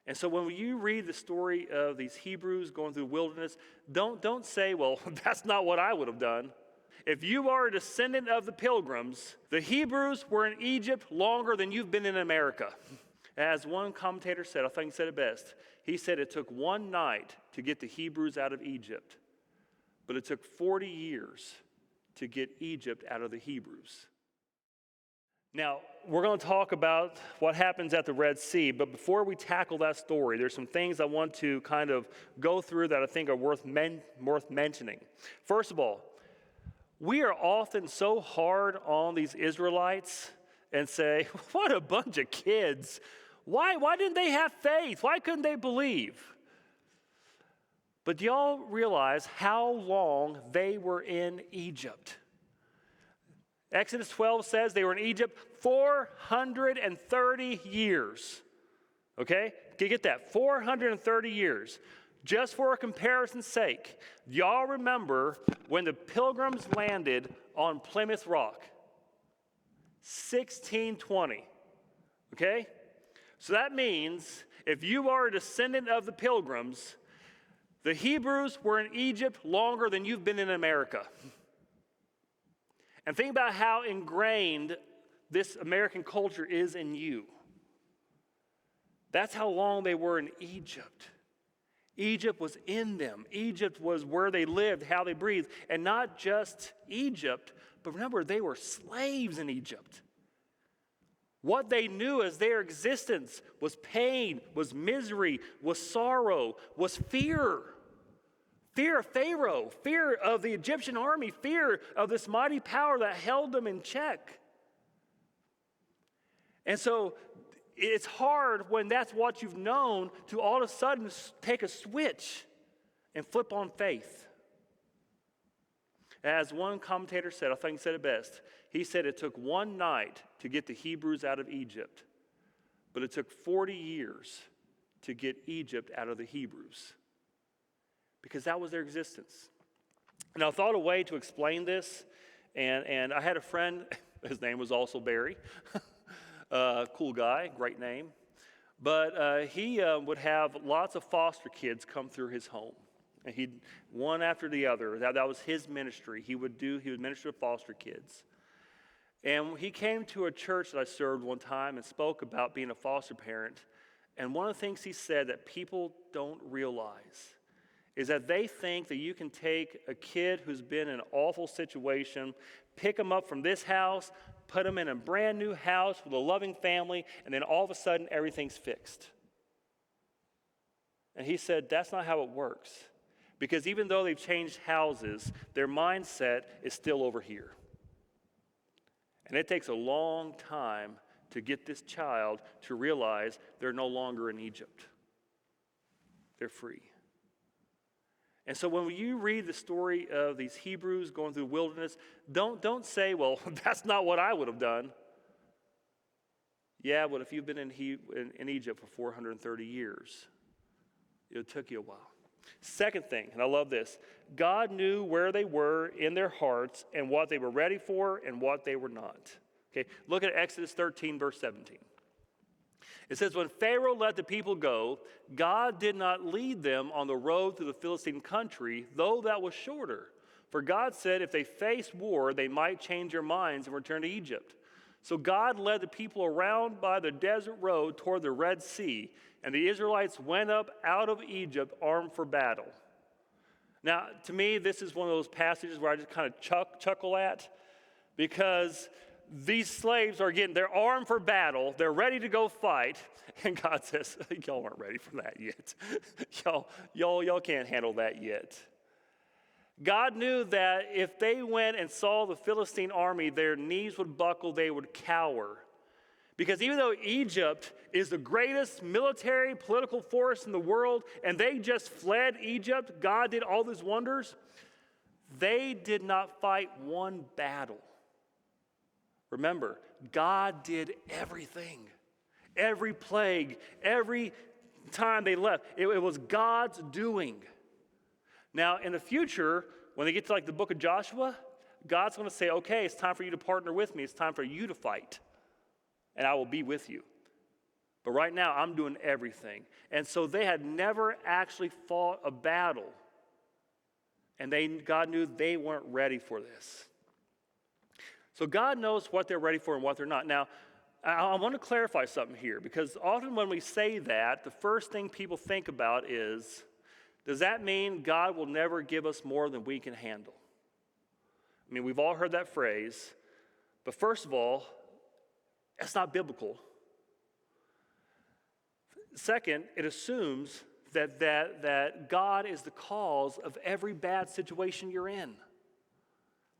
And so when you read the story of these Hebrews going through the wilderness, don't say, well, that's not what I would have done. If you are a descendant of the pilgrims, the Hebrews were in Egypt longer than you've been in America. As one commentator said, I think he said it best. He said it took one night to get the Hebrews out of Egypt, but it took 40 years to get Egypt out of the Hebrews. Now, we're going to talk about what happens at the Red Sea, but before we tackle that story, there's some things I want to kind of go through that I think are worth mentioning. First of all, we are often so hard on these Israelites and say, what a bunch of kids. Why didn't they have faith? Why couldn't they believe? But do y'all realize how long they were in Egypt? Exodus 12 says they were in Egypt 430 years. Okay? Get that, 430 years. Just for a comparison's sake, y'all remember when the Pilgrims landed on Plymouth Rock? 1620. Okay? So that means if you are a descendant of the Pilgrims, the Hebrews were in Egypt longer than you've been in America. And think about how ingrained this American culture is in you. That's how long they were in Egypt. Egypt was in them. Egypt was where they lived, how they breathed. And not just Egypt, but remember, they were slaves in Egypt. What they knew as their existence was pain, was misery, was sorrow, was fear. Fear of Pharaoh, fear of the Egyptian army, fear of this mighty power that held them in check. And so it's hard when that's what you've known to all of a sudden take a switch and flip on faith. As one commentator said, I think he said it best. He said it took one night to get the Hebrews out of Egypt, but it took 40 years to get Egypt out of the Hebrews. Because that was their existence. And I thought a way to explain this, and I had a friend, his name was also Barry, cool guy, great name, but he would have lots of foster kids come through his home. And he'd, one after the other, that was his ministry. He would minister to foster kids. And he came to a church that I served one time and spoke about being a foster parent. And one of the things he said that people don't realize is that they think that you can take a kid who's been in an awful situation, pick them up from this house, put them in a brand new house with a loving family, and then all of a sudden everything's fixed. And he said that's not how it works. Because even though they've changed houses, their mindset is still over here. And it takes a long time to get this child to realize they're no longer in Egypt. They're free. And so when you read the story of these Hebrews going through the wilderness, don't say, well, that's not what I would have done. Yeah, but if you've been in Egypt for 430 years, it took you a while. Second thing, and I love this, God knew where they were in their hearts and what they were ready for and what they were not. Okay, look at Exodus 13, verse 17. It says, when Pharaoh let the people go, God did not lead them on the road through the Philistine country, though that was shorter. For God said if they faced war, they might change their minds and return to Egypt. So God led the people around by the desert road toward the Red Sea, and the Israelites went up out of Egypt armed for battle. Now, to me, this is one of those passages where I just kind of chuckle at, because these slaves they're armed for battle, they're ready to go fight, and God says, y'all aren't ready for that yet. y'all can't handle that yet. God knew that if they went and saw the Philistine army, their knees would buckle, they would cower. Because even though Egypt is the greatest military, political force in the world, and they just fled Egypt, God did all these wonders, they did not fight one battle. Remember, God did everything. Every plague, every time they left, it was God's doing. Now, in the future, when they get to like the book of Joshua, God's going to say, okay, it's time for you to partner with me. It's time for you to fight, and I will be with you. But right now, I'm doing everything. And so they had never actually fought a battle. And God knew they weren't ready for this. So God knows what they're ready for and what they're not. Now, I want to clarify something here, because often when we say that, the first thing people think about is, does that mean God will never give us more than we can handle? I mean, we've all heard that phrase, but first of all, that's not biblical. Second, it assumes that God is the cause of every bad situation you're in.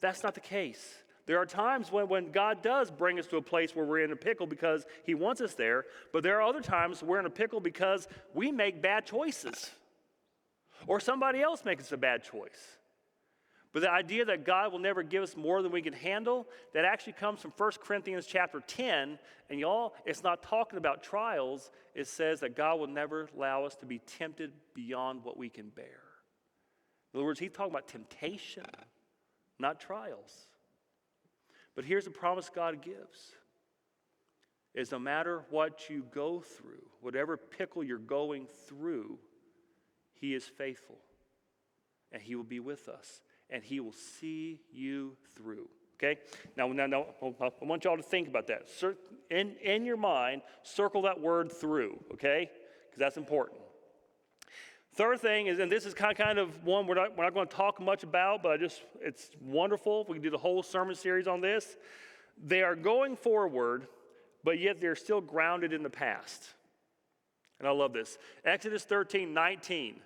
That's not the case. There are times when God does bring us to a place where we're in a pickle because he wants us there, but there are other times we're in a pickle because we make bad choices or somebody else makes a bad choice. But the idea that God will never give us more than we can handle, that actually comes from 1 Corinthians chapter 10. And y'all, it's not talking about trials. It says that God will never allow us to be tempted beyond what we can bear. In other words, he's talking about temptation, not trials. But here's the promise God gives, is no matter what you go through, whatever pickle you're going through, he is faithful. And he will be with us. And he will see you through. Okay? Now, I want y'all to think about that. In your mind, circle that word through, okay? Because that's important. Third thing is, and this is kind of one we're not going to talk much about, but it's wonderful. We can do the whole sermon series on this. They are going forward, but yet they're still grounded in the past. And I love this. Exodus 13:19.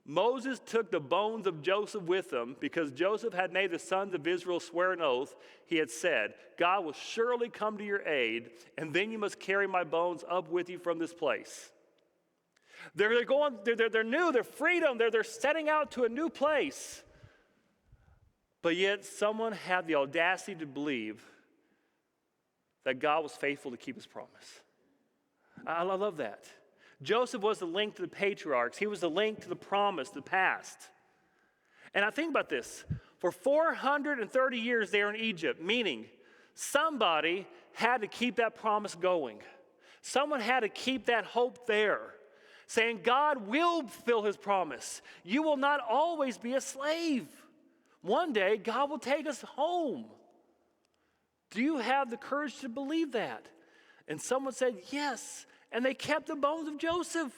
Moses took the bones of Joseph with him because Joseph had made the sons of Israel swear an oath. He had said, God will surely come to your aid, and then you must carry my bones up with you from this place. They're new, they're freedom, they're setting out to a new place. But yet someone had the audacity to believe that God was faithful to keep his promise. I love that. Joseph was the link to the patriarchs. He was the link to the promise, the past. And I think about this. For 430 years they were in Egypt, meaning somebody had to keep that promise going. Someone had to keep that hope there, saying God will fulfill his promise. You will not always be a slave. One day, God will take us home. Do you have the courage to believe that? And someone said, yes. And they kept the bones of Joseph.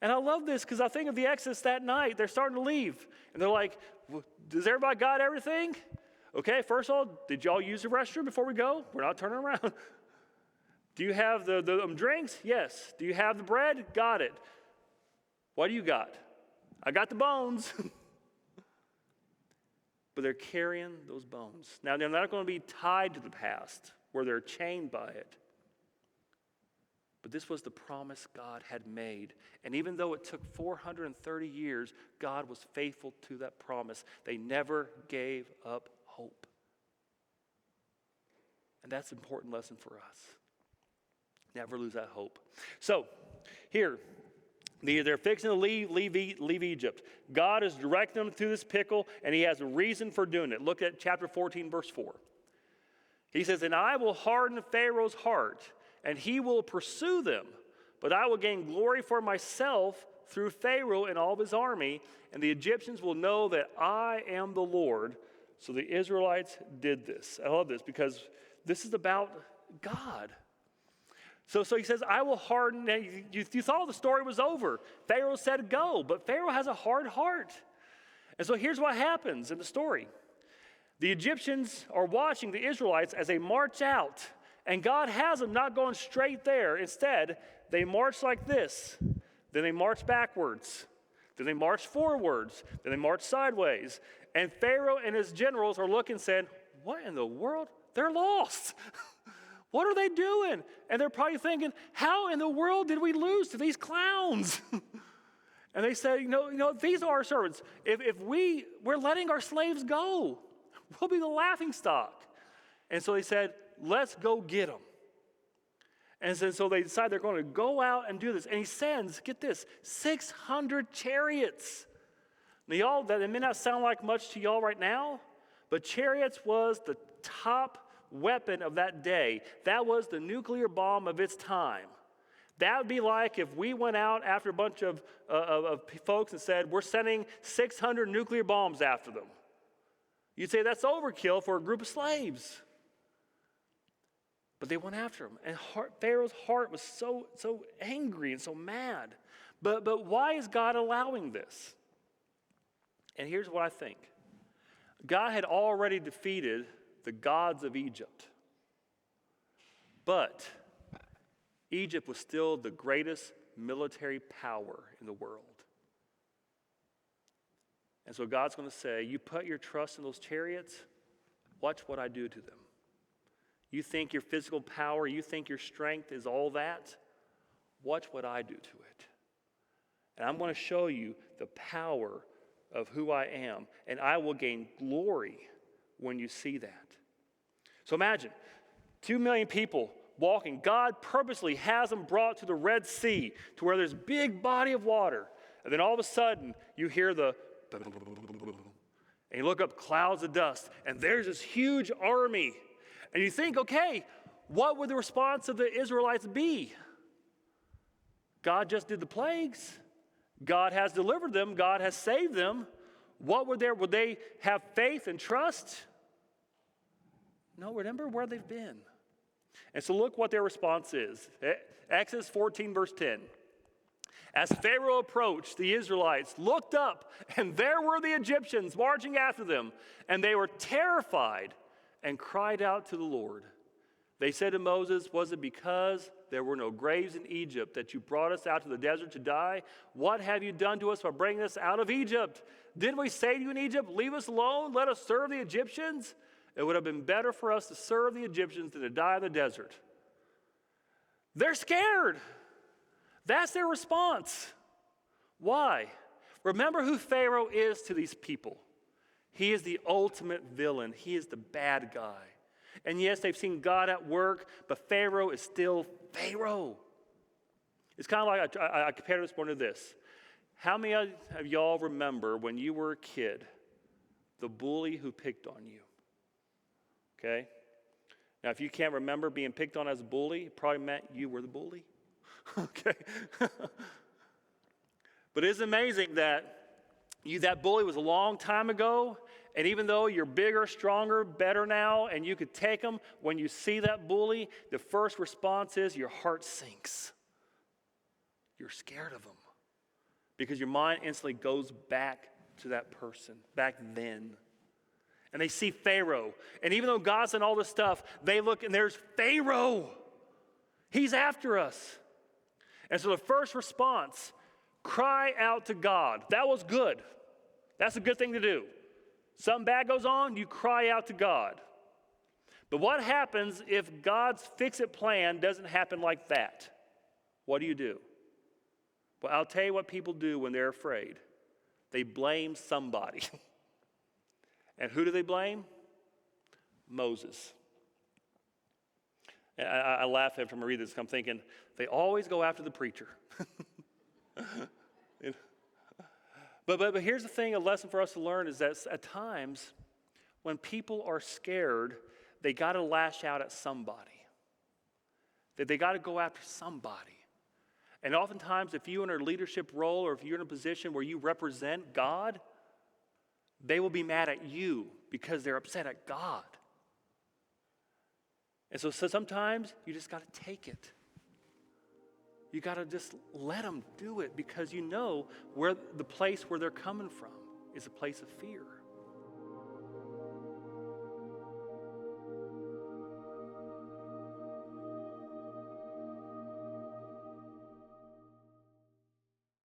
And I love this because I think of the Exodus that night. They're starting to leave. And they're like, does everybody got everything? Okay, first of all, did y'all use the restroom before we go? We're not turning around. Do you have the drinks? Yes. Do you have the bread? Got it. What do you got? I got the bones. But they're carrying those bones. Now, they're not going to be tied to the past where they're chained by it. But this was the promise God had made. And even though it took 430 years, God was faithful to that promise. They never gave up hope. And that's an important lesson for us. Never lose that hope. So, here, they're fixing to leave Egypt. God is directing them through this pickle, and he has a reason for doing it. Look at chapter 14, verse 4. He says, and I will harden Pharaoh's heart, and he will pursue them. But I will gain glory for myself through Pharaoh and all of his army, and the Egyptians will know that I am the Lord. So the Israelites did this. I love this because this is about God. So he says, I will harden. You thought the story was over. Pharaoh said go, but Pharaoh has a hard heart. And so here's what happens in the story. The Egyptians are watching the Israelites as they march out. And God has them not going straight there. Instead, they march like this. Then they march backwards. Then they march forwards. Then they march sideways. And Pharaoh and his generals are looking saying, what in the world? They're lost. What are they doing? And they're probably thinking, how in the world did we lose to these clowns? And they say, you know, these are our servants. If we're letting our slaves go, we'll be the laughing stock. And so they said, let's go get them. And so they decide they're going to go out and do this. And he sends, get this, 600 chariots. Now, y'all, that may not sound like much to y'all right now, but chariots was the top weapon of that day. That was the nuclear bomb of its time. That would be like if we went out after a bunch of folks and said, we're sending 600 nuclear bombs after them. You'd say that's overkill for a group of slaves. But they went after him. And Pharaoh's heart was so angry and so mad. But why is God allowing this? And here's what I think. God had already defeated the gods of Egypt. But Egypt was still the greatest military power in the world. And so God's going to say, you put your trust in those chariots, watch what I do to them. You think your physical power, you think your strength is all that, watch what I do to it. And I'm going to show you the power of who I am, and I will gain glory when you see that. So imagine, 2 million people walking. God purposely has them brought to the Red Sea, to where there's a big body of water. And then all of a sudden, you hear and you look up clouds of dust, and there's this huge army. And you think, okay, what would the response of the Israelites be? God just did the plagues. God has delivered them. God has saved them. Would they have faith and trust? No, remember where they've been. And so look what their response is. Exodus 14, verse 10. As Pharaoh approached, the Israelites looked up, and there were the Egyptians marching after them, and they were terrified and cried out to the Lord. They said to Moses, was it because there were no graves in Egypt that you brought us out to the desert to die? What have you done to us by bringing us out of Egypt? Didn't we say to you in Egypt, leave us alone, let us serve the Egyptians? It would have been better for us to serve the Egyptians than to die in the desert. They're scared. That's their response. Why? Remember who Pharaoh is to these people. He is the ultimate villain. He is the bad guy. And yes, they've seen God at work, but Pharaoh is still Pharaoh. It's kind of like, I compared this morning to this. How many of y'all remember when you were a kid, the bully who picked on you? Okay? Now, if you can't remember being picked on as a bully, it probably meant you were the bully. Okay? But it's amazing that that bully was a long time ago, and even though you're bigger, stronger, better now, and you could take them, when you see that bully, the first response is your heart sinks. You're scared of them because your mind instantly goes back to that person, back then. And they see Pharaoh, and even though God's done all this stuff, they look and there's Pharaoh. He's after us. And so the first response, cry out to God. That was good. That's a good thing to do. Something bad goes on, you cry out to God. But what happens if God's fix-it plan doesn't happen like that? What do? Well, I'll tell you what people do when they're afraid. They blame somebody. And who do they blame? Moses. And I laugh every time I read this. I'm thinking, they always go after the preacher. But here's the thing, a lesson for us to learn is that at times, when people are scared, they got to lash out at somebody. They got to go after somebody. And oftentimes, if you're in a leadership role or if you're in a position where you represent God, they will be mad at you because they're upset at God. And so sometimes you just got to take it. You got to just let them do it because you know where the place where they're coming from is a place of fear.